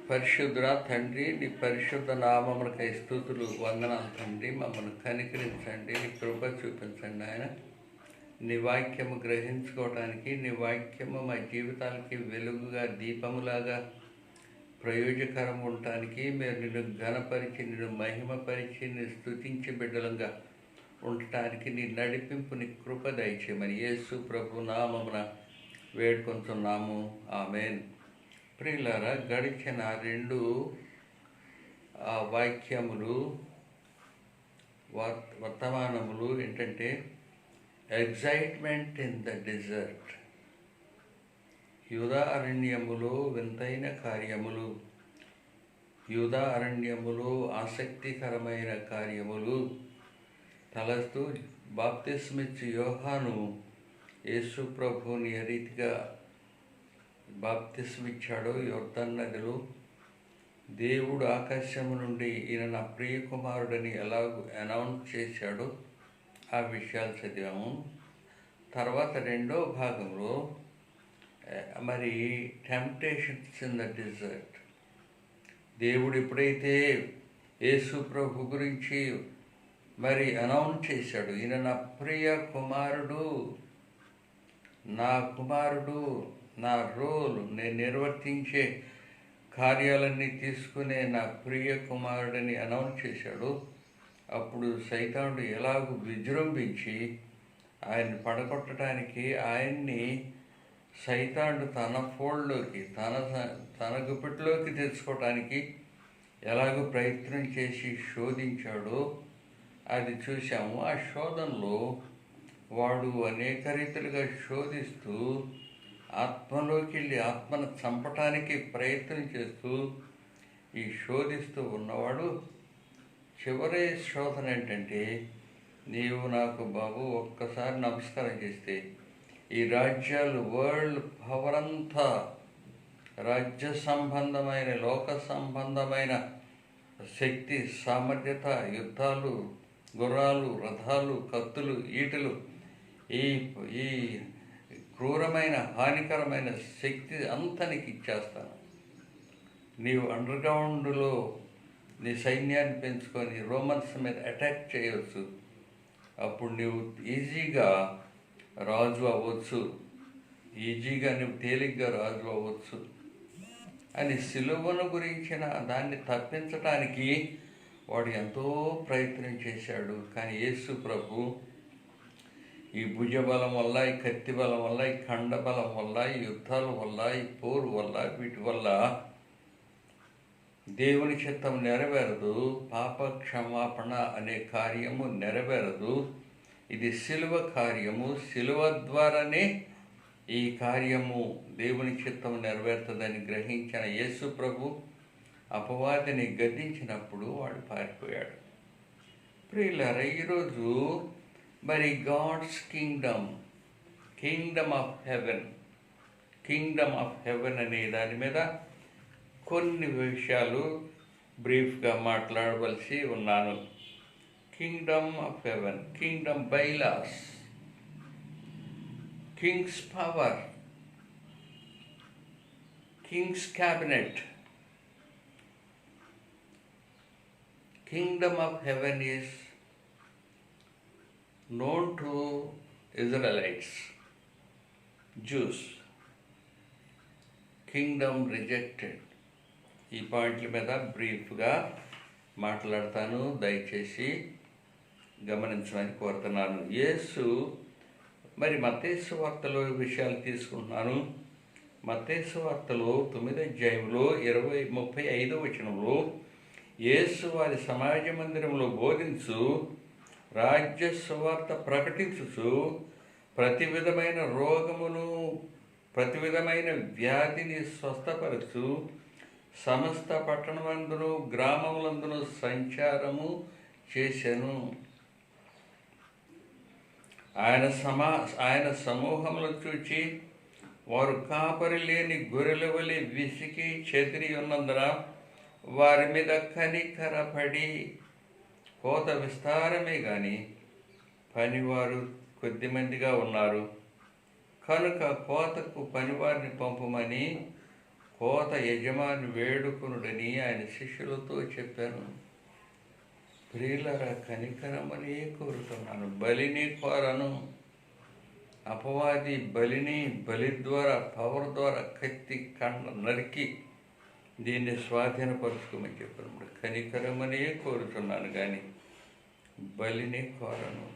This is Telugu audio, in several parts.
పరిశుద్ధుడా తండ్రి, నీ పరిశుద్ధ నామమునకై స్తుతులు, వందనాలు తండ్రి. మమ్మల్ని కనికరించండి, నీ కృప చూపించండి ఆయన. నీ వాక్యము గ్రహించుకోవడానికి, నీ వాక్యము మా జీవితాలకి వెలుగుగా, దీపములాగా ప్రయోజకరం ఉండటానికి మీరు నిన్ను ఘనపరిచి, నిన్ను మహిమపరిచి, నిన్ను స్తుతించి బిడ్డలంగా ఉండటానికి నీ నడిపింపు, నీ కృప దయచేయమని యేసు ప్రభు నామమున వేడుకొంటున్నాము. ఆమేన్. ప్రియులారా, గడిచిన రెండు వాక్యములు, వర్తమానములు ఏంటంటే ఎగ్జైట్మెంట్ ఇన్ ద డెజర్ట్, యూదా అరణ్యములో వింతైన కార్యములు, యూదా అరణ్యములో ఆసక్తికరమైన కార్యములు తలస్తూ బాప్తిస్మిచ్చి యోహాను యేసు ప్రభువుని ఏ రీతిగా బాప్తిస్మిచ్చాడో యోర్దాను నదిలో, దేవుడు ఆకాశము నుండి ఈయన నా ప్రియ కుమారుడని ఎలాగో అనౌన్స్ చేశాడో ఆ విషయాలు చదివాము. తర్వాత రెండో భాగంలో మరి టెంప్టేషన్స్ ఇన్ ద డెజర్ట్, దేవుడు ఎప్పుడైతే యేసు ప్రభు గురించి మరి అనౌన్స్ చేశాడు, ఈయన నా ప్రియ కుమారుడు, నా కుమారుడు, నా రోల్ నేను నిర్వర్తించే కార్యాలన్నీ తీసుకునే నా ప్రియ కుమారుడని అనౌన్స్ చేశాడు. అప్పుడు సైతానుడు ఎలాగూ విజృంభించి ఆయన పడగొట్టడానికి, ఆయన్ని సైతానుడు తన ఫోల్డ్లోకి, తన గుప్పిట్లోకి తెచ్చుకోవటానికి ఎలాగో ప్రయత్నం చేసి శోధించాడో అది చూసాము. ఆ శోధనలో వాడు అనేక రీతిలుగా శోధిస్తూ ఆత్మలోకి వెళ్ళి ఆత్మను చంపటానికి ప్రయత్నం చేస్తూ ఈ శోధిస్తూ ఉన్నవాడు చివరి శోధన ఏంటంటే, నీవు నాకు బాబు ఒక్కసారి నమస్కారం చేస్తే ఈ రాజ్యాలు, వరల్డ్ పవర్ అంతా, రాజ్య సంబంధమైన, లోక సంబంధమైన శక్తి, సామర్థ్యత, యుద్ధాలు, గుర్రాలు, రథాలు, కత్తులు, ఈటలు, ఈ క్రూరమైన హానికరమైన శక్తి అంతా నీకు ఇచ్చేస్తాను. నీవు అండర్గ్రౌండ్లో నీ సైన్యాన్ని పెంచుకొని రోమన్స్ మీద అటాక్ చేయవచ్చు. అప్పుడు నీవు ఈజీగా రాజు అవ్వచ్చు, ఈజీగా నువ్వు తేలిగ్గా రాజు అవ్వచ్చు అని సిలువను గురించిన దాన్ని తప్పించడానికి వాడు ఎంతో ప్రయత్నం చేశాడు. కానీ యేసు ప్రభు ఈ భుజబలం వల్ల, ఈ కత్తి బలం వల్ల, ఈ ఖండబలం వల్ల, ఈ యుద్ధాల వల్ల, ఈ పోరు వల్ల, వీటి వల్ల దేవుని చిత్తం నెరవేరదు. పాప క్షమాపణ అనే కార్యము నెరవేరదు. ఇది సిలువ కార్యము. సిలువ ద్వారానే ఈ కార్యము, దేవుని చిత్తం నెరవేరుతుందని గ్రహించిన యేసు ప్రభు అపవాదిని గద్దించినప్పుడు వాడు పారిపోయాడు. ప్రియులారా, ఈరోజు మరి గాడ్స్ కింగ్డమ్ ఆఫ్ హెవెన్ అనే దాని మీద కొన్ని విషయాలు బ్రీఫ్గా మాట్లాడవలసి ఉన్నాను. Kingdom of haven, Kingdom bylaws, Kings power, Kings cabinet. Kingdom of heaven is known to Israelites, Jews. Kingdom rejected. ఈ పాయింట్ల మీద బ్రీఫ్గా మాట్లాడతాను, దయచేసి గమనించమని కోరుతున్నాను. యేసు మరి మత్తయి సువార్తలో విషయాలు తీసుకుంటున్నాను. మత్తయి సువార్తలో 9వ అధ్యాయంలో 35వ వచనంలో యేసు వారి సమాజ మందిరంలో బోధించు, రాజ్య సువార్త ప్రకటించుచు, ప్రతి విధమైన రోగమును, ప్రతి విధమైన వ్యాధిని స్వస్థపరచు, సమస్త పట్టణమందును గ్రామములందును సంచారము చేసెను. ఆయన సమూహములు చూచి వారు కాపరి లేని గొర్రెల వలె విసికి చెదిరి ఉన్నందున వారి మీద కనికరపడి, కోత విస్తారమే కానీ పనివారు కొద్దిమందిగా ఉన్నారు కనుక కోతకు పనివారిని పంపమని కోత యజమాని వేడుకునుడని ఆయన శిష్యులతో చెప్పాను. ప్రియులారా, కనికరమని కోరుతున్నాను, బలిని కోరను. అపవాది బలి ద్వారా, పవర్ ద్వారా కత్తి నరికి దీన్ని స్వాధీనపరుచుకోమని చెప్పినప్పుడు కనికరమనే కోరుతున్నాను, కానీ బలిని కోరను.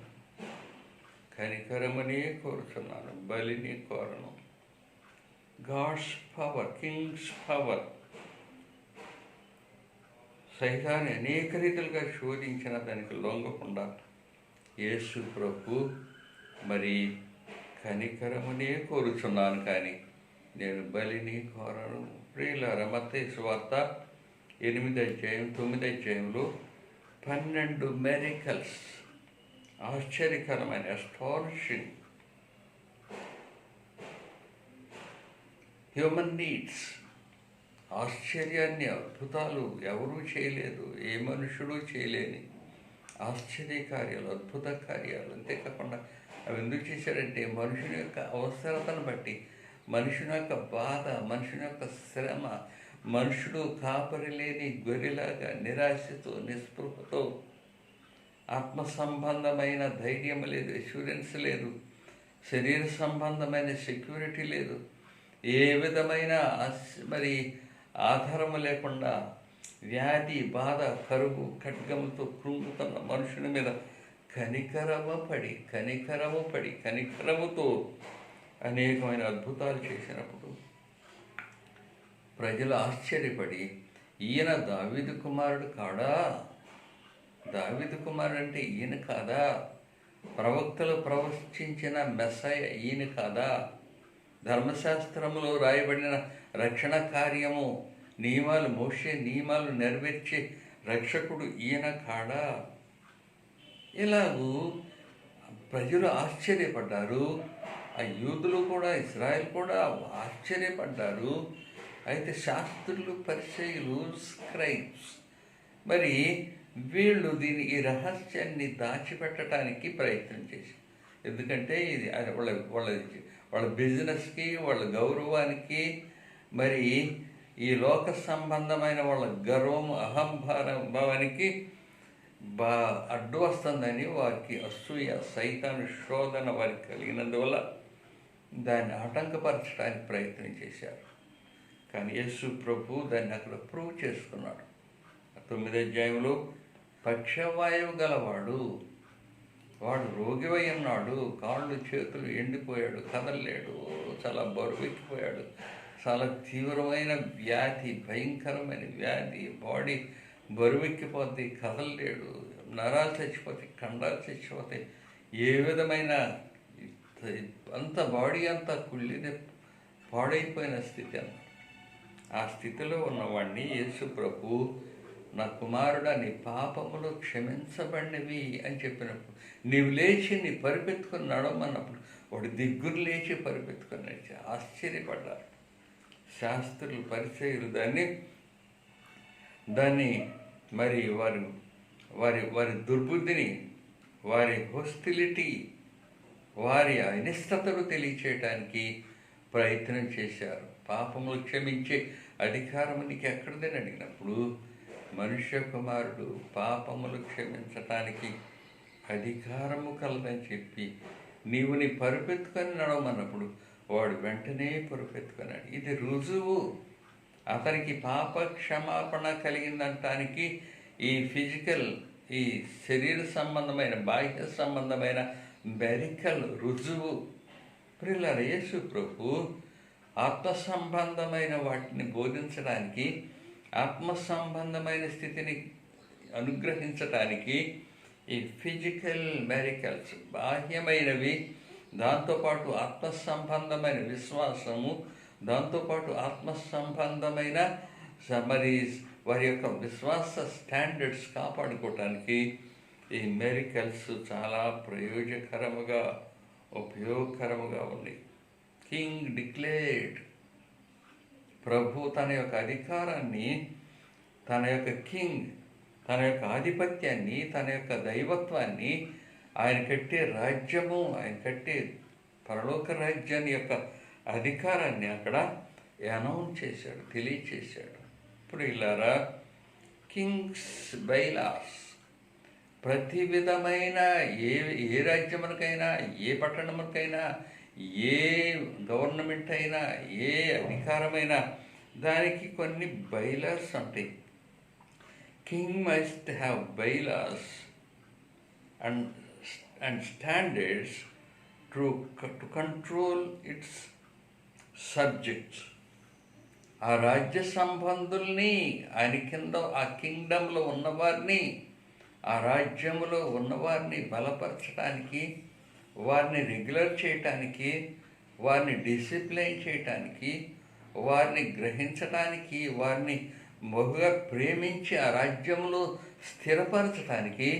కనికరమనే కోరుతున్నాను, బలిని కోరను. God's power, king's power. సైతాన్ని అనేక రీతులుగా శోధించిన దానికి లొంగకుండా యేసు ప్రభు మరి కనికరమునే కోరుచున్నాను, కానీ నేను బలిని కోరను. ప్రియులారా, మత్తయి సువార్త 8-9 12 మెరికల్స్, ఆశ్చర్యకరమైన అస్టానిషింగ్ హ్యూమన్ నీడ్స్, ఆశ్చర్యాన్ని, అద్భుతాలు ఎవరూ చేయలేదు, ఏ మనుషుడు చేయలేని ఆశ్చర్యకార్యాలు, అద్భుత కార్యాలు. అంతేకాకుండా అవి ఎందుకు చేశారంటే మనుషుని యొక్క అవసరతను బట్టి, మనుషుని యొక్క బాధ, మనుషుని యొక్క శ్రమ, మనుషుడు కాపరి లేని గొర్రెలాగా నిరాశతో, నిస్పృహతో, ఆత్మ సంబంధమైన ధైర్యం లేదు, అష్యూరెన్స్ లేదు, శరీర సంబంధమైన సెక్యూరిటీ లేదు, ఏ విధమైన మరి ఆధారము లేకుండా వ్యాధి, బాధ, కరువు, ఖడ్గముతో కృంగుతున్న మనుషుని మీద కనికరముతో అనేకమైన అద్భుతాలు చేసినప్పుడు ప్రజలు ఆశ్చర్యపడి, ఈయన దావీదు కుమారుడు కాడా? దావీదు కుమారుడు అంటే ఈయన కాదా? ప్రవక్తలు ప్రవచించిన మెస్సయ ఈయన కాదా? ధర్మశాస్త్రములో రాయబడిన రక్షణ కార్యము, నియమాలు, మోషే నియమాలు నెరవేర్చే రక్షకుడు ఈయన కాడా? ఇలాగూ ప్రజలు ఆశ్చర్యపడ్డారు. ఆ యూదులు కూడా, ఇశ్రాయేల్ కూడా ఆశ్చర్యపడ్డారు. అయితే శాస్త్రులు, పరిసయ్యులు, స్క్రైబ్స్ మరి వీళ్ళు ఈ రహస్యాన్ని దాచిపెట్టడానికి ప్రయత్నం చేశారు. ఎందుకంటే ఇది వాళ్ళ బిజినెస్కి, వాళ్ళ గౌరవానికి, మరి ఈ లోక సంబంధమైన వాళ్ళ గర్వము, అహంభావానికి అడ్డు వస్తుందని వారికి అసూయ, సైతాను శోధన వారికి కలిగినందువల్ల దాన్ని ఆటంకపరచడానికి ప్రయత్నం చేశారు. కానీ యేసు ప్రభు దాన్ని అక్కడ ప్రూవ్ చేసుకున్నాడు. 9 పక్షవాయువు గలవాడు, వాడు రోగివై ఉన్నాడు, కాళ్ళు చేతులు ఎండిపోయాడు, కదలలేడు, చాలా బరువెక్కిపోయాడు, చాలా తీవ్రమైన వ్యాధి, భయంకరమైన వ్యాధి, బాడీ బరువెక్కిపోతే, కదలలేడు, నరాలు చచ్చిపోతాయి, ఖండాలు చచ్చిపోతాయి, ఏ విధమైన అంత బాడీ అంతా కుళ్ళిన పాడైపోయిన స్థితి అన్న. ఆ స్థితిలో ఉన్నవాడిని యేసు ప్రభు, నా కుమారుడా, నీ పాపములు క్షమించబడినవి అని చెప్పినప్పుడు, నీవు లేచి నీ పరిపెత్తుకుని నడవమన్నప్పుడు వాడు దిగ్గురు లేచి పరిపెత్తుకుని నడిచి ఆశ్చర్యపడ్డారు. శాస్త్రులు, పరిచయులు దాన్ని మరి వారి దుర్బుద్ధిని, వారి హోస్టిలిటీ, వారి అనిష్టతలు తెలియచేయటానికి ప్రయత్నం చేశారు. పాపములు క్షమించే అధికారం నీకు ఎక్కడిదని అడిగినప్పుడు, మనుష్య కుమారుడు పాపములు క్షమించటానికి అధికారము కలదని చెప్పి నీవు నీ పరుపెత్తుకొని నడవమన్నప్పుడు వాడు వెంటనే పరుపెత్తుకున్నాడు. ఇది రుజువు, అతనికి పాప క్షమాపణ కలిగిందంటానికి ఈ ఫిజికల్, ఈ శరీర సంబంధమైన, బాహ్య సంబంధమైన మెరికల్ రుజువు. ప్రియులారా, యేసు ప్రభు ఆత్మ సంబంధమైన వాటిని బోధించడానికి, ఆత్మ సంబంధమైన స్థితిని అనుగ్రహించటానికి ఈ ఫిజికల్ మెరికల్స్, బాహ్యమైనవి, దాంతోపాటు ఆత్మ సంబంధమైన విశ్వాసము, దాంతోపాటు ఆత్మ సంబంధమైన మరి వారి యొక్క విశ్వాస స్టాండర్డ్స్ కాపాడుకోవటానికి ఈ మెరికల్స్ చాలా ఉపయోగకరముగా ఉంది. కింగ్ డిక్లేర్డ్, ప్రభు తన యొక్క అధికారాన్ని, తన యొక్క ఆధిపత్యాన్ని, తన యొక్క దైవత్వాన్ని, ఆయన కట్టే రాజ్యము, ఆయన కట్టే పరలోక రాజ్యాన్ని యొక్క అధికారాన్ని అక్కడ అనౌన్స్ చేశాడు, తెలియచేశాడు. ఇప్పుడు ఇలారా కింగ్స్ బైలాస్ ప్రతి విధమైన ఏ ఏ రాజ్యమునకైనా, ఏ పట్టణమునకైనా, ఏ గవర్నమెంట్ అయినా, ఏ అధికారమైనా దానికి కొన్ని బైలాస్ ఉంటాయి. King must have bylaws and standards to control it's subjects. ఆ రాజ్య సంబంధుల్ని, ఆయన కింద ఆ కింగ్డంలో ఉన్నవారిని, ఆ రాజ్యంలో ఉన్నవారిని బలపరచడానికి, వారిని రెగ్యులర్ చేయటానికి, వారిని డిసిప్లైన్ చేయటానికి, వారిని గ్రహించటానికి, వారిని బహుగా ప్రేమించి ఆ రాజ్యంలో స్థిరపరచడానికి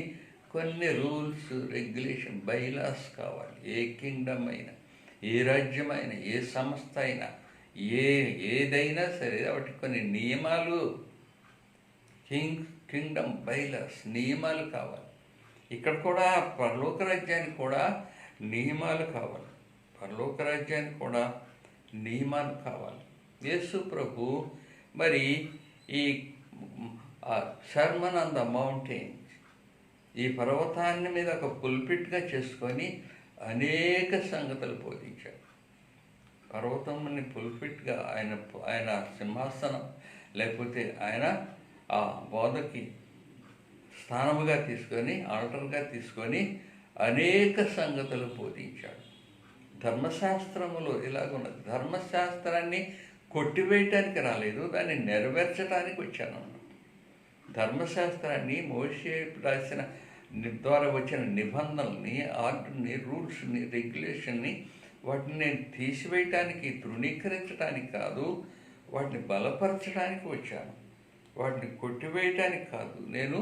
కొన్ని రూల్స్, రెగ్యులేషన్, బైలాస్ కావాలి. ఏ కింగ్డమ్ అయినా, ఏ రాజ్యమైనా, ఏ సంస్థ అయినా, ఏదైనా సరే వాటికి కొన్ని నియమాలు, కింగ్డమ్ బైలాస్, నియమాలు కావాలి. ఇక్కడ కూడా పరలోక రాజ్యానికి కూడా నియమాలు కావాలి. పరలోక రాజ్యానికి కూడా నియమాలు కావాలి. యేసు ప్రభు మరి ఈ సర్మన్ ఆన్ ద మౌంటైన్, ఈ పర్వతాన్ని మీద ఒక పుల్పిట్గా చేసుకొని అనేక సంగతులు బోధించాడు. పర్వతంని పుల్పిట్గా ఆయన సింహాసనం, లేకపోతే ఆయన ఆ బోధకి స్థానముగా తీసుకొని, ఆల్టర్గా తీసుకొని అనేక సంగతులు బోధించాడు. ధర్మశాస్త్రములో ఇలాగున్నది. ధర్మశాస్త్రాన్ని కొట్టివేయటానికి రాలేదు, దాన్ని నెరవేర్చడానికి వచ్చాను. ధర్మశాస్త్రాన్ని, మోషే రాసిన ద్వారా వచ్చిన నిబంధనల్ని, ఆర్డర్ని, రూల్స్ని, రెగ్యులేషన్ని, వాటిని నేను తీసివేయటానికి, తృణీకరించడానికి కాదు, వాటిని బలపరచడానికి వచ్చాను. వాటిని కొట్టివేయటానికి కాదు, నేను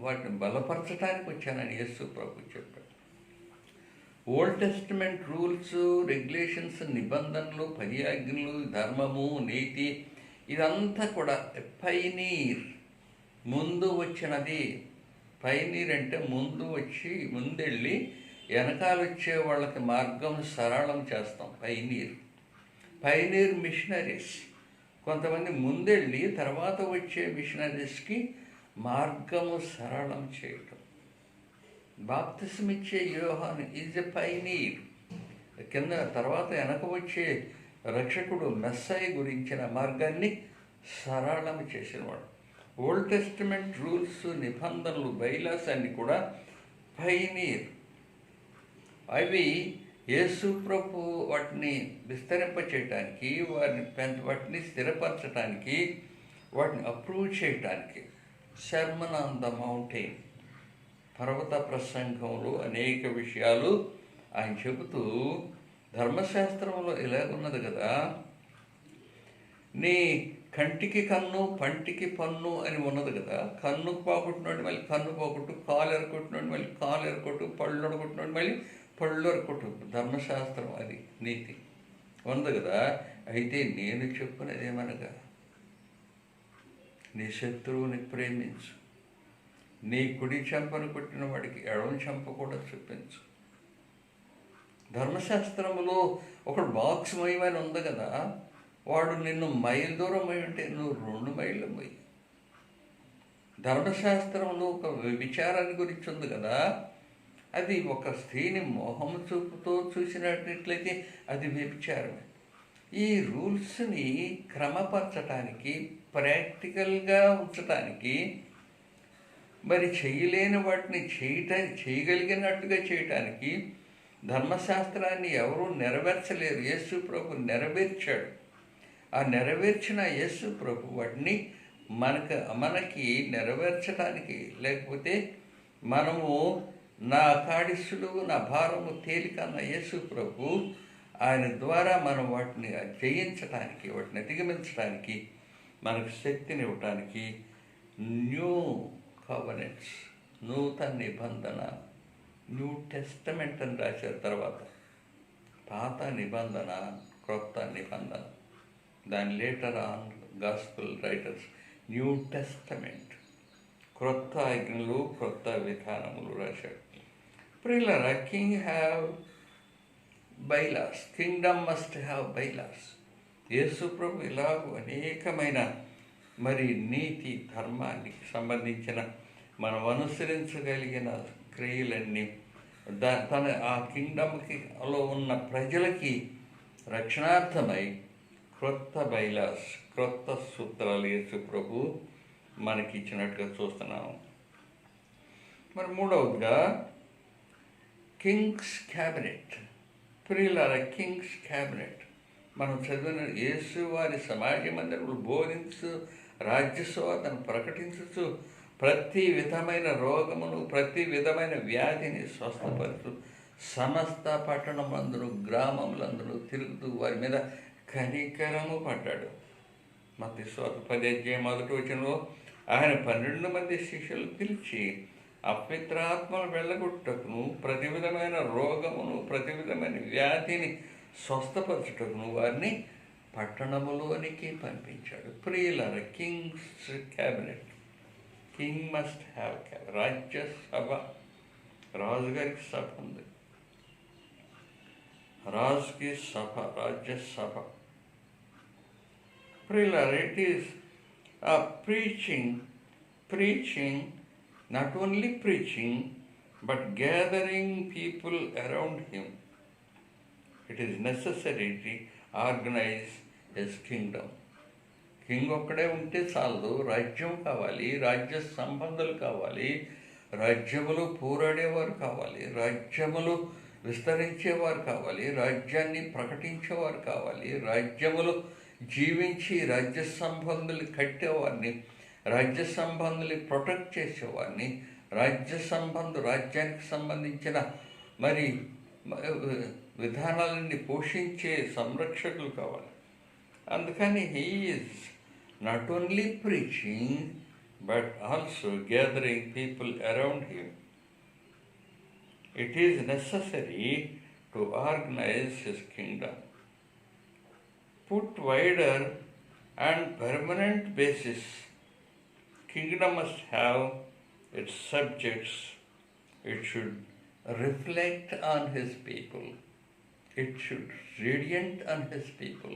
వాటిని బలపరచడానికి వచ్చానని యేసు ప్రభు చెప్పాడు. ఓల్డ్ టెస్టిమెంట్ రూల్స్, రెగ్యులేషన్స్, నిబంధనలు, 10 ఆజ్ఞలు, ధర్మము, నీతి, ఇదంతా కూడా పైనీర్, ముందు వచ్చినది. పైనీర్ అంటే ముందెళ్ళి వెనకాల వచ్చే వాళ్ళకి మార్గం సరళం చేస్తాం. Pioneer missionaries. కొంతమంది ముందెళ్ళి తర్వాత వచ్చే మిషనరీస్కి మార్గము సరళం చేయటం. బాప్తిసమిచ్చే యోహాను ఈజ్ ఎ పైనీర్. కింద తర్వాత వెనక వచ్చే రక్షకుడు మెస్సై గురించిన మార్గాన్ని సరళం చేసినవాడు. ఓల్డ్ టెస్టిమెంట్ రూల్స్, నిబంధనలు, బైలాస్ అన్ని కూడా పైనీర్. అవి యేసు ప్రభు వాటిని విస్తరింపచేయటానికి, వాటిని స్థిరపరచడానికి, వాటిని అప్రూవ్ చేయటానికి సర్మన్ ఆన్ ద మౌంటైన్, పర్వత ప్రసంగంలో అనేక విషయాలు ఆయన చెబుతూ, ధర్మశాస్త్రంలో ఇలాగున్నది కదా, నీ కంటికి కన్ను, పంటికి పన్ను అని ఉన్నది కదా. కన్ను పోగొట్టినోడి మళ్ళీ కన్ను పోగొట్టు, కాలు ఎరగొట్టినోడి మళ్ళీ కాలు ఎరగొట్టు, పళ్ళు ఎరగొట్టినోడి మళ్ళీ పళ్ళు ఎరగొట్టు. ధర్మశాస్త్రం అది, నీతి ఉంది కదా. అయితే నేను చెప్పినది ఏమనగా, నీ శత్రువుని ప్రేమించు, నీ కుడి చెంపను కొట్టిన వాడికి ఎడమ చెంప కూడా చూపించు. ధర్మశాస్త్రంలో ఒకడు బాక్స్ మొయ్యమని ఉంది కదా, వాడు నిన్ను మైలు దూరం పోయి ఉంటే నువ్వు 2 మైళ్ళు పోయి. ధర్మశాస్త్రంలో ఒక విచారాన్ని గురించి ఉంది కదా, అది ఒక స్త్రీని మోహము చూపుతో చూసినట్లయితే అది వ్యభిచారమే. ఈ రూల్స్ని క్రమపరచడానికి, ప్రాక్టికల్గా ఉంచటానికి, మరి చేయలేని వాటిని చేయగలిగినట్టుగా చేయటానికి ధర్మశాస్త్రాన్ని ఎవరూ నెరవేర్చలేరు. యేసు ప్రభు నెరవేర్చాడు. ఆ నెరవేర్చిన యేసు ప్రభు వాటిని మనకి నెరవేర్చడానికి, లేకపోతే మనము నా కాడిసులు నా భారము తేలిక అన్న యేసు ప్రభు ఆయన ద్వారా మనం వాటిని జయించటానికి, వాటిని అధిగమించడానికి, మనకు శక్తిని ఇవ్వటానికి న్యూ కవనెంట్స్, నూతన నిబంధన, న్యూ టెస్టమెంట్ అని రాశారు. తర్వాత పాత నిబంధన, క్రొత్త నిబంధన. దాని later on gospel writers new testament, క్రొత్త ఆజ్ఞలు, క్రొత్త విధానములు రాశాడు. ప్రియులారా, king have bylaws, kingdom must have bylaws. Yesu ప్రభు ఇలాగూ అనేకమైన మరి నీతి ధర్మానికి సంబంధించిన మనం అనుసరించగలిగిన క్రియలన్నీ తన ఆ కింగ్డమ్లో ఉన్న ప్రజలకి రక్షణార్థమై క్రొత్త బైలాస్, క్రొత్త సూత్రాలు యేసు ప్రభు మనకి ఇచ్చినట్టుగా చూస్తున్నాము. మరి మూడవదిగా కింగ్స్ క్యాబినెట్. ప్రియులారా, కింగ్స్ క్యాబినెట్ మనం చదివిన యేసు వారి సమాజ మందిరంలో బోధించు, రాజ్యస్వాదను ప్రకటించు, ప్రతి విధమైన రోగమును, ప్రతి విధమైన వ్యాధిని స్వస్థపరుచు, సమస్త పట్టణమందును గ్రామములందును తిరుగుతూ వారి మీద కనికరము పడ్డాడు. మత్తయి సువార్త 10:1 ఆయన 12 మంది శిష్యులు పిలిచి అపవిత్రాత్మను వెళ్ళగొట్టుటకును, ప్రతి విధమైన రోగమును, ప్రతి విధమైన వ్యాధిని స్వస్థపరచుటకును వారిని పట్టణములోనికి పంపించాడు. ప్రియులార, king's cabinet. King must have రాజ్యసభ. రాజుగారికి సభ ఉంది, రాజుకి సభ, రాజ్యసభ. ప్రియులార, it is preaching, not only preaching, but gathering people around him. It is necessary to organize his kingdom. King ఒక్కడే ఉంటే చాలదు, రాజ్యం కావాలి, రాజ్య సంబంధాలు కావాలి, రాజ్యములు పోరాడేవారు కావాలి, రాజ్యములు విస్తరించేవారు కావాలి, రాజ్యాన్ని ప్రకటించేవారు కావాలి, రాజ్యములు జీవించి రాజ్య సంబంధులు కట్టేవారిని, రాజ్య సంబంధులు ప్రొటెక్ట్ చేసేవారిని, రాజ్యానికి సంబంధించిన మరి విధానాలన్నీ పోషించే సంరక్షకులు కావాలి. అందుకని he is not only preaching but also gathering people around him. It is necessary to organise his Kingdom. Put wider and permanent basis. Kingdom must have its subjects. It should reflect on his people. It should radiant on his people.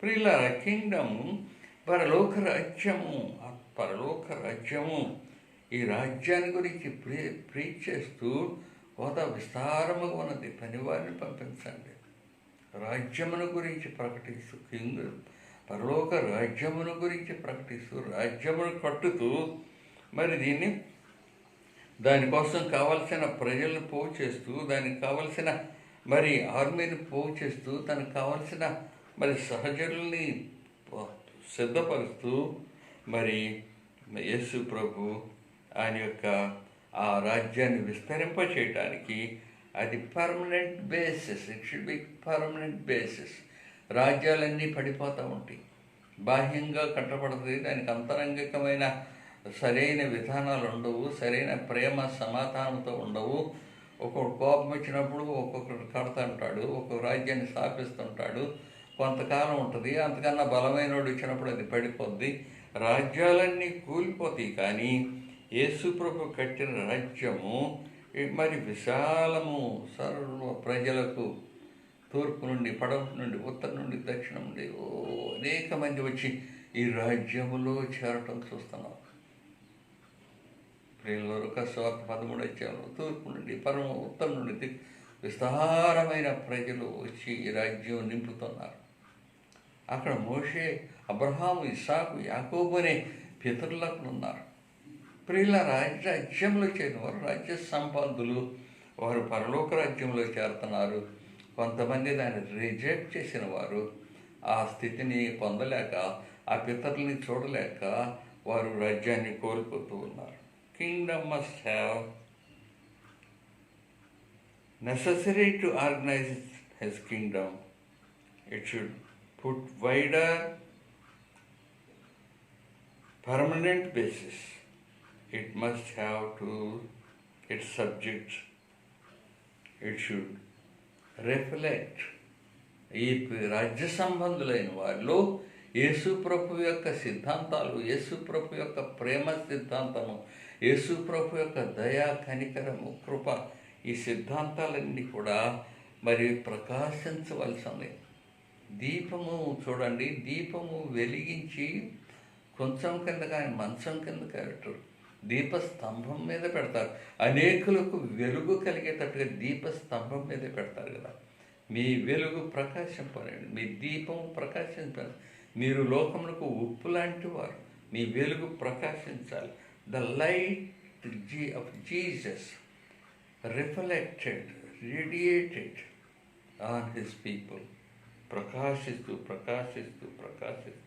ప్రియులార, కింగ్డము పరలోక రాజ్యము. ఈ రాజ్యాన్ని గురించి ప్రీచ్ చేస్తూ కొంత విస్తారముగా ఉన్నది. పనివారిని పంపించండి, రాజ్యమును గురించి ప్రకటిస్తూ, కింగ్ పరలోక రాజ్యమును గురించి ప్రకటిస్తూ, రాజ్యమును కట్టుతూ, మరి దానికోసం కావలసిన ప్రజలను పోగు చేస్తూ, దానికి కావలసిన మరి ఆర్మీని పోగు చేస్తూ, దానికి కావలసిన మరి సహచరుల్ని సిద్ధపరుస్తూ, మరి యేసు ప్రభు ఆయన యొక్క ఆ రాజ్యాన్ని విస్తరింపచేయటానికి అది permanent basis. It should be permanent basis. రాజ్యాలన్నీ పడిపోతూ ఉంటాయి, బాహ్యంగా కట్టబడుతుంది, దానికి అంతరంగికమైన సరైన విధానాలు ఉండవు, సరైన ప్రేమ సమాధానంతో ఉండవు. ఒక్కొక్కడు కోపం వచ్చినప్పుడు ఒక్కొక్కడు కడతంటాడు, ఒక్కొక్క రాజ్యాన్ని స్థాపిస్తుంటాడు, కొంతకాలం ఉంటుంది. అంతకన్నా బలమైన వాడు వచ్చినప్పుడు అది పడిపోద్ది, రాజ్యాలన్నీ కూలిపోతాయి. కానీ యేసుప్రభు కట్టిన రాజ్యము మరి విశాలము, సర్వ ప్రజలకు తూర్పు నుండి, పడమటి నుండి, ఉత్తరం నుండి, దక్షిణం నుండి అనేక మంది వచ్చి ఈ రాజ్యములో చేరటం చూస్తున్నాం. ప్రియుల లూకా సువార్త 13 తూర్పు నుండి, ఉత్తరం నుండి విస్తారమైన ప్రజలు వచ్చి ఈ రాజ్యం నింపుతున్నారు. అక్కడ మోషే, అబ్రహాము, ఇస్సాకు, యాకోబు అనే పితరులకు ఉన్నారు. ప్రియుల రాజ్యంలో చేరిన వారు, రాజ్య సంబంధులు, వారు పరలోక రాజ్యంలో చేరుతున్నారు. కొంతమంది దాన్ని రిజెక్ట్ చేసిన వారు ఆ స్థితిని పొందలేక, ఆ పితరుల్ని చూడలేక వారు రాజ్యాన్ని కోల్పోతూ ఉన్నారు. Kingdom must have necessary to organize his kingdom. It should put wider, permanent basis. It must have to its subjects. It should reflect. ఈ రాజ్య సంబంధులైన వాళ్ళు యేసు ప్రభు యొక్క సిద్ధాంతాలు, యేసు ప్రభు యొక్క ప్రేమ సిద్ధాంతము, యేసు ప్రభు యొక్క దయా, కనికరము, కృప, ఈ సిద్ధాంతాలన్నీ కూడా మరి ప్రకాశించవలసింది. దీపము చూడండి, దీపము వెలిగించి కొంచెం కింద కానీ మంచం కింద పెట్టరు, దీపస్తంభం మీద పెడతారు. అనేకులకు వెలుగు కలిగేటట్టుగా దీపస్తంభం మీద పెడతారు కదా. మీ వెలుగు ప్రకాశింపనండి, మీ దీపం ప్రకాశించాలి. మీరు లోకములకు ఉప్పు లాంటి వారు, మీ వెలుగు ప్రకాశించాలి. The light of Jesus reflected, radiated on his people. ప్రకాశిస్తూ ప్రకాశిస్తూ ప్రకాశిస్తూ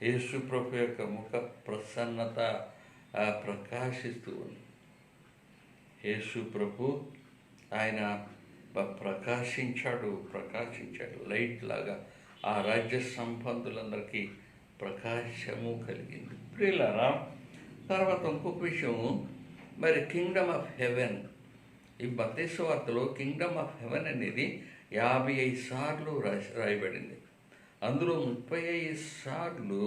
యేసు ప్రభు యొక్క ముఖ ప్రసన్నత ప్రకాశిస్తూ ఉంది. యేసు ప్రభు ఆయన ప్రకాశించాడు లైట్ లాగా. ఆ రాజ్య సంబంధులందరికీ ప్రకాశము కలిగింది. ప్రియులారా, తర్వాత ఇంకొక విషయము, మరి కింగ్డమ్ ఆఫ్ హెవెన్, ఈ మత్తయి సువార్తలో కింగ్డమ్ ఆఫ్ హెవెన్ అనేది 55 సార్లు రాయబడింది. అందులో 35 సార్లు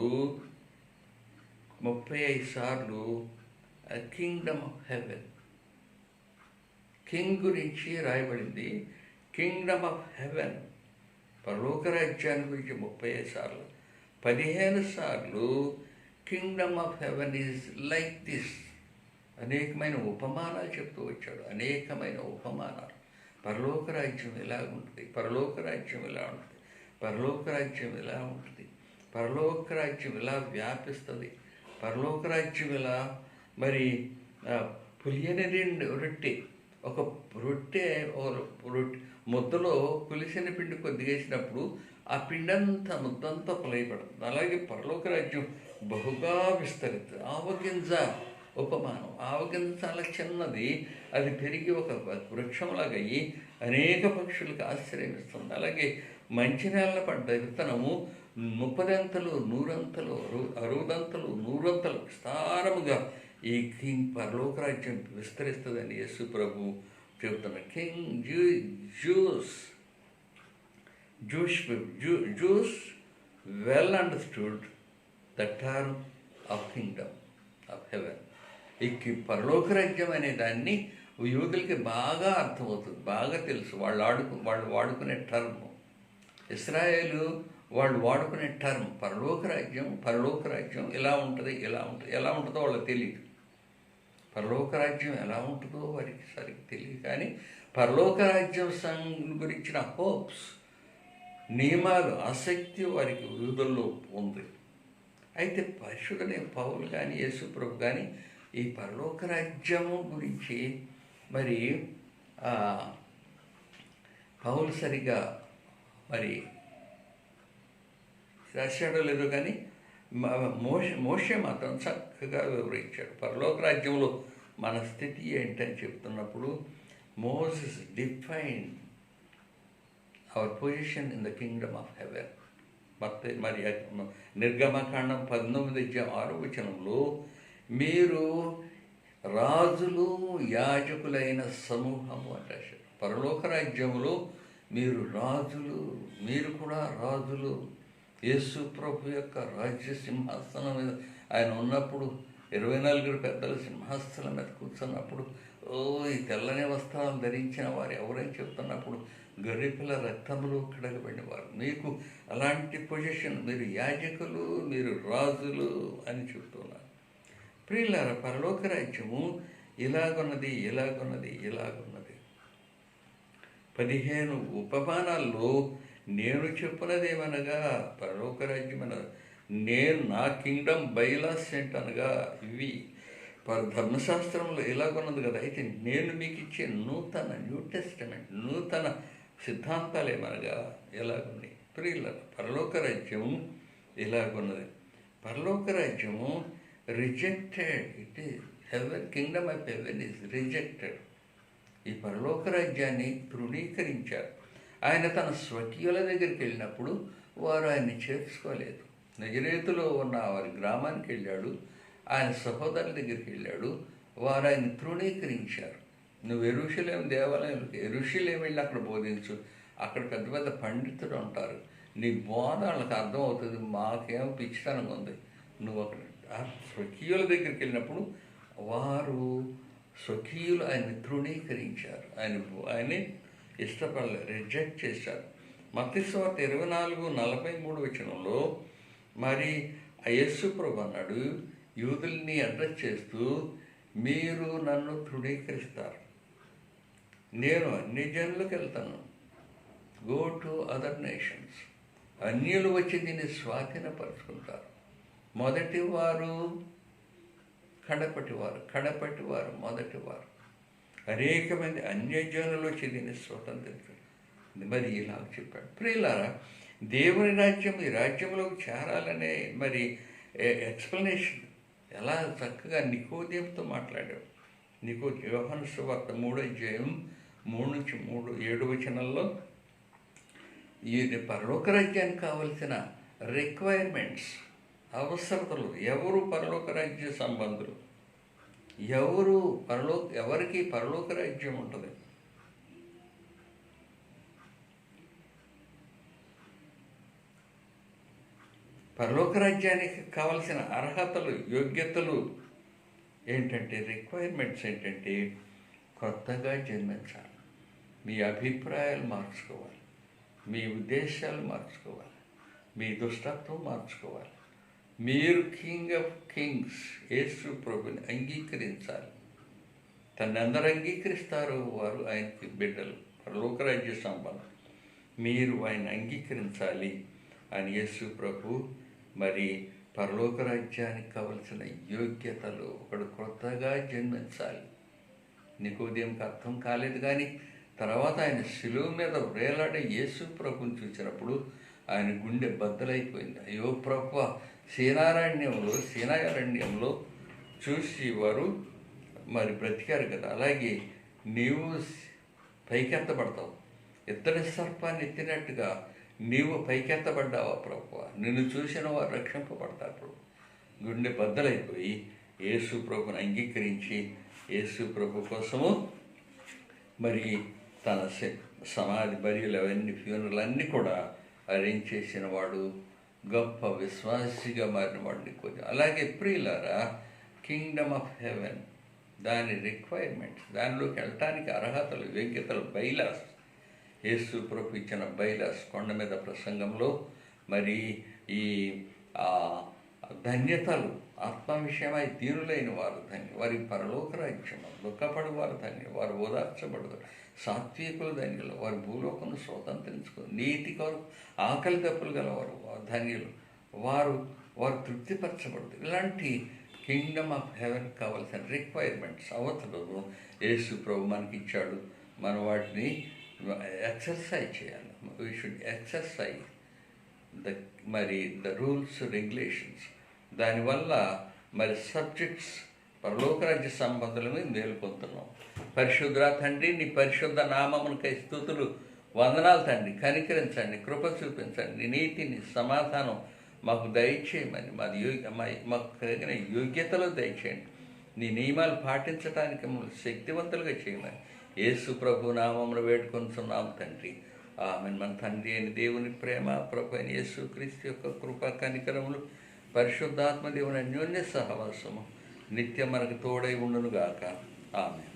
కింగ్డమ్ ఆఫ్ హెవెన్, కింగ్ గురించి రాయబడింది. కింగ్డమ్ ఆఫ్ హెవెన్, పరలోక రాజ్యాన్ని గురించి 35 సార్లు. 15 సార్లు Kingdom of heaven is like this. అనేకమైన ఉపమానాలు చెప్తూ వచ్చాడు, అనేకమైన ఉపమానాలు. పరలోక రాజ్యం ఎలా ఉంటుంది, పరలోక రాజ్యం ఎలా ఉంటుంది, పరలోక రాజ్యం ఎలా ఉంటుంది, పరలోక రాజ్యం ఎలా వ్యాపిస్తుంది, పరలోక రాజ్యం ఎలా, మరి పులియని రొట్టె, ఒక రొట్టె ముద్దలో పులిసిన పిండి కొద్దిగా వేసినప్పుడు ఆ పిండంతా ముద్దంతా పులయపడుతుంది. అలాగే పరలోక రాజ్యం బహుగా విస్తరిస్తుంది. ఆవగింజ ఉపమానం, ఆవగింజ చాలా చిన్నది, అది పెరిగి ఒక వృక్షంలాగా అయ్యి అనేక పక్షులకు ఆశ్రయం ఇస్తుంది. అలాగే మంచి నేలన పడ్డ విత్తనము 30 100 60 100 విస్తారముగా ఈ కింగ్ పరలోక రాజ్యం విస్తరిస్తుందని యేసు ప్రభు చెబుతున్న. Jews well understood the term of kingdom of heaven. ఈ పరలోక రాజ్యం అనే దాన్ని యూదులకి బాగా అర్థమవుతుంది, బాగా తెలుసు. వాళ్ళు వాడుకునే టర్మ్, ఇశ్రాయేలు వాళ్ళు వాడుకునే టర్మ్ పరలోక రాజ్యం ఎలా ఉంటుందో వాళ్ళకి తెలియదు. పరలోక రాజ్యం ఎలా ఉంటుందో వారికి సరిగ్గా తెలియదు. కానీ పరలోక రాజ్యం గురించిన హోప్స్, నియమాలు, ఆసక్తి వారికి యూదుల్లో ఉంది. అయితే పరిశుద్ధుడైన పౌలు కానీ యేసు ప్రభు కానీ ఈ పరలోక రాజ్యము గురించి మరి పౌలు సరిగా మరి రాశాడో లేదో కానీ మోషే మాత్రం చక్కగా వివరించాడు. పరలోక రాజ్యంలో మన స్థితి ఏంటని చెప్తున్నప్పుడు Moses define our position in the Kingdom of haven. మరి నిర్గమకాండం 19:6 మీరు రాజులు యాజకులైన సమూహము అంటారు. పరలోక రాజ్యములో మీరు రాజులు, మీరు కూడా రాజులు. యేసు ప్రభు యొక్క రాజ్య సింహాసనం మీద ఆయన ఉన్నప్పుడు 24 పెద్దల సింహాసనం మీద కూర్చున్నప్పుడు ఈ తెల్లని వస్త్రాలు ధరించిన వారు ఎవరైనా చెప్తున్నప్పుడు గొర్రెపిల్ల రక్తములు కడగబడిన వారు. మీకు అలాంటి పొజిషన్, మీరు యాజకులు, మీరు రాజులు అని చెప్తున్నారు. ప్రియులారా, పరలోక రాజ్యము ఇలాగున్నది. 15 ఉపమానాల్లో నేను చెప్పినదేమనగా పరలోక రాజ్యం నేను నా కింగ్డమ్ బైలాస్ ఏంటనగా ఇవి ధర్మశాస్త్రంలో ఇలాగున్నది కదా. అయితే నేను మీకు ఇచ్చే న్యూ టెస్టమెంట్, నూతన సిద్ధాంతాలు ఏమనగా ఎలాగున్నాయి. ప్రియులారా, పరలోక రాజ్యము ఇలాగున్నది. పరలోక రాజ్యము rejected. It is heaven, kingdom of heaven is rejected. ఈ పరలోక రాజ్యాన్ని తృణీకరించారు. ఆయన తన స్వకీయుల దగ్గరికి వెళ్ళినప్పుడు వారు ఆయన్ని చేర్చుకోలేదు. నజరేతులో ఉన్న వారి గ్రామానికి వెళ్ళాడు, ఆయన సహోదరుల దగ్గరికి వెళ్ళాడు, వారు ఆయన తృణీకరించారు. నువ్వు యెరూషలేము దేవాలయంలోకి, యెరూషలేము వెళ్ళి అక్కడ బోధించు, అక్కడ పెద్ద పెద్ద పండితులు ఉంటారు, నీ బోధ వాళ్ళకి అర్థమవుతుంది, మాకేమో పిచ్చితనంగా ఉంది. నువ్వు అక్కడ స్వకీయుల దగ్గరికి వెళ్ళినప్పుడు వారు స్వకీయులు ఆయన్ని తృణీకరించారు, ఆయన్ని ఇష్టపడలేదు, రిజెక్ట్ చేశారు. మత్తయి సువార్త 24:43 మరి యేసు ప్రభు అన్నాడు, యూదుల్ని అడ్రస్ చేస్తూ, మీరు నన్ను తృణీకరిస్తారు, నేను అన్ని జనులకు వెళ్తాను, గో టు అదర్ నేషన్స్. అన్యులు వచ్చి దీన్ని స్వాధీనపరుచుకుంటారు. మొదటివారు కడపటివారు, కడపటివారు మొదటివారు. అనేక మంది అన్యజనులు వచ్చి దీన్ని స్వతంత్రించారు. మరి ఇలా చెప్పాడు. ప్రియులారా, దేవుని రాజ్యం ఈ రాజ్యంలోకి చేరాలనే మరి ఎక్స్ప్లెనేషన్ ఎలా చక్కగా నికోదేముతో మాట్లాడాడు. యోహాను సువార్త 3:3-7 ఈ పరలోక రాజ్యానికి కావలసిన రిక్వైర్మెంట్స్, అవసరతలు, ఎవరు పరలోక రాజ్య సంబంధులు, ఎవరికి పరలోక రాజ్యం ఉంటుంది, పరలోక రాజ్యానికి కావలసిన అర్హతలు, యోగ్యతలు ఏంటంటే, రిక్వైర్మెంట్స్ ఏంటంటే, కొత్తగా జన్మించాలి, మీ అభిప్రాయాలు మార్చుకోవాలి, మీ ఉద్దేశాలు మార్చుకోవాలి, మీ దుష్టత్వం మార్చుకోవాలి, మీరు కింగ్ ఆఫ్ కింగ్స్ యేసు ప్రభుని అంగీకరించాలి. తన్ని అందరూ అంగీకరిస్తారు, వారు ఆయనకి బిడ్డలు, పరలోక రాజ్య సంబంధం. మీరు ఆయన అంగీకరించాలి అని యేసు ప్రభు మరి పరలోక రాజ్యానికి కావలసిన యోగ్యతలు, ఒకడు కొత్తగా జన్మించాలి. నికోదేముకి అర్థం కాలేదు, కానీ తర్వాత ఆయన శిలువ మీద వేలాడే యేసు ప్రభుని చూసినప్పుడు ఆయన గుండె బద్దలైపోయింది. అయ్యో ప్రభువా, సీనారణ్యంలో చూసి వారు మరి బ్రతికారు కదా, అలాగే నీవు పైకెత్తబడతావు, ఇత్తడి సర్పాన్ని ఎత్తినట్టుగా నీవు పైకెత్తబడ్డావా ప్రభువా, నిన్ను చూసిన వారు రక్షింపబడతారు ప్రభు. గుండె బద్దలైపోయి యేసు ప్రభుని అంగీకరించి యేసు ప్రభు కోసము మరి తన సమాధి బరియలు అవన్నీ ఫ్యూనరల్ అన్నీ కూడా అరేంజ్ చేసిన వాడు, గొప్ప విశ్వాసిగా మారిన వాడు నికోదేము. అలాగే ప్రియులారా, కింగ్డమ్ ఆఫ్ హెవెన్ దాని రిక్వైర్మెంట్స్, దానిలోకి వెళ్ళటానికి అర్హతలు, యోగ్యతలు, బైలాస్, యేసు ప్రభు ఇచ్చిన బైలాస్ కొండ మీద ప్రసంగంలో మరి ఈ ధన్యతలు, ఆత్మ విషయమై దీనులైన వారు ధన్య, వారి పరలోక రాజ్యము, దుఃఖపడు వారు ధన్యులు, వారు ఓదార్చబడదు, సాత్వికులు ధన్యులు, వారి భూలోకను స్వతంత్రించుకుని, నీతి కొరకు ఆకలి దప్పులు గలవారు ధన్యులు, వారు తృప్తిపరచబడదు. ఇలాంటి కింగ్డమ్ ఆఫ్ హెవెన్ కావాల్సిన రిక్వైర్మెంట్స్, అవతలను యేసు ప్రభు మనకి ఇచ్చాడు. మనం వాటిని ఎక్సర్సైజ్ చేయాలి. We should exercise the rules, regulations. దానివల్ల మరి సబ్జెక్ట్స్, పరలోక రాజ్య సంబంధాలను మేలుకొంటున్నాం. పరిశుద్ధ తండ్రి, నీ పరిశుద్ధ నామమునకై స్తుతులు, వందనాలు తండ్రి. కనికరించండి, కృప చూపించండి, నీ నీతిని, సమాధానం మాకు దయచేయమని, మాకు కలిగిన యోగ్యతలో దయచేయండి. నీ నియమాలు పాటించడానికి మమ్మల్ని శక్తివంతులుగా చేయమని యేసు ప్రభు నామమును వేడుకొంటున్నాం తండ్రి. ఆమేన్. మన తండ్రి అయిన దేవుని ప్రేమ, ప్రభు అయిన యేసు క్రీస్తు యొక్క కృపా కనికరములు, పరిశుద్ధాత్మ దేవుని అన్యోన్య సహవాసము నిత్యం మనకు తోడై ఉండునుగాక. ఆమేన్.